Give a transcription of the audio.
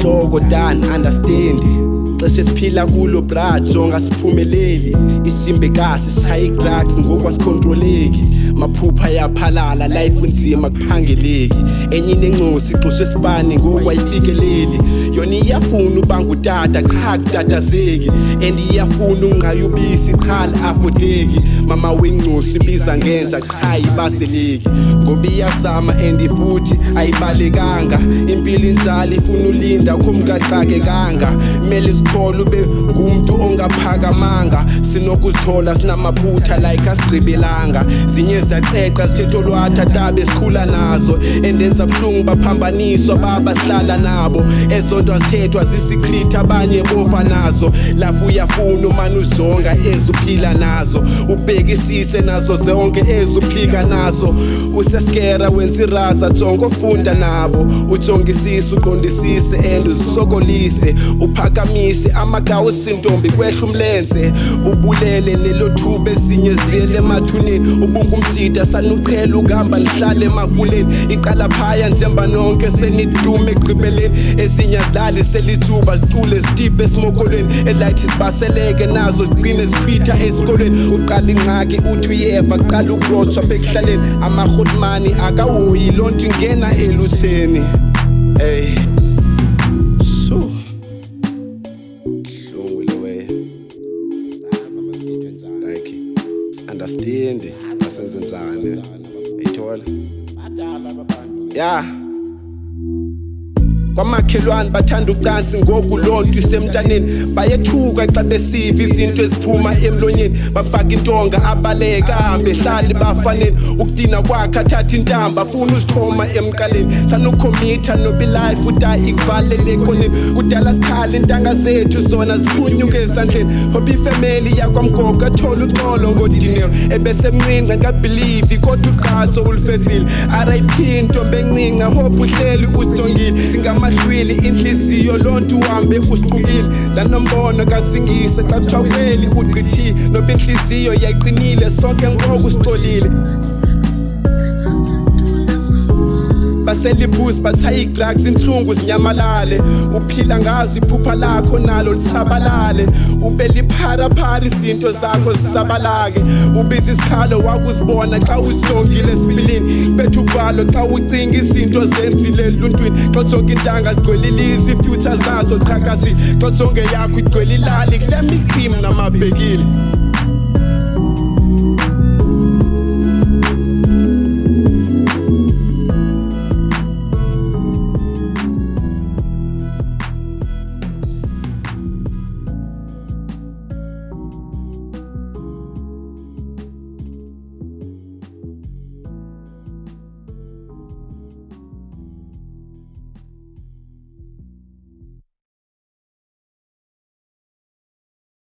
inhloko dan understand xeshe siphila kulo brad jonga siphumeleli isimbekasi sisayi drugs ngokwasicontroleki maphupha yaphalala life nzima kuphangeleki enye inencosi ixoshe sibani ngokwayifikeleli yona iyafuna ubanga utata qha kutatazeki and iyafuna unqaya ubisi qhala afodeki mama wencosi biza ngenza qha ibaseleki ngoba iyazama and futhi ayibalekanga impilo injalo ifuna ulinda khomkaxakekanga mele sikhola ube ngumuntu ongaphakamanga sinokuzithola sinamaphutha like asigqibelanga zinye zaceqa sithetho lwatha tabe sikhula nazo endenza buhlungu baphambaniswa baba sihlala nabo ezonto azithethwa zisikrita abanye bofa nazo lafu uyafuna umane uzonga ezuphila nazo ubhekisise nazo zonke ezuphika nazo useskera wenza iraza jonga ofunda nabo ujongisise uqondisise and uzisokolise uphakamise amagawu sintombi kwehla umlenze ubulele nelothuba ezinye zivele emathuneni ubunga umthida sanuqhela ukuhamba nihlale emakuleni iqala phaya njemba nonke senidume egqibeleni ezinye adlali selithuba sicule sitiphe esimokolweni elithi sibaseleke nazo sigcine zichitha esikolweni uqala ingxaki uthi uyeva qala ukurotshwa bekuhlaleni amahotmani akawoyi lonto ingena elutheni hey so understand asenze njani ayithola yeah kwamakhelwane bathanda ucansi ngoku lonto isemntaneni bayethuka xa besiva izinto eziphuma emlonyeni bafaka intonga abaleka ahambe ehlali bafaneni ukudina kwakhe athatha intamba afuna uzithoma emqaleni sanukhomitha nobi life uta ikuvalele ekhoneni kudala sikhala intanga zethu zona ziphunyuke esandleni hope ifamily yakwamgogo athola uxolo ngodineo ebesemncinci ngabelieve kodwa uqhaso ulifezile RIP intombi encinci hope uhleli usitongile amahlwili inhliziyo lonto uhambe usiqukile lanombono kasingise xa kuthaweli ugqithi noba inhliziyo yayiqinile sonke ngoku sixolile baselibuzi bathayi drugs inhlungu zinyamalale uphila ngazi iphupha lakho nalo lisabalale ubelipharapara izinto zakho zisabalake ubiza isikhalo wakuzibona xa uzongile esipilini bethu uvalo xa ucinga izinto zenzile eluntwini xa zonke intanga zigcwele ilizwi ifuture zazo qhakazi xa zonke yakho igcwele ilali kule miqhim namabhekile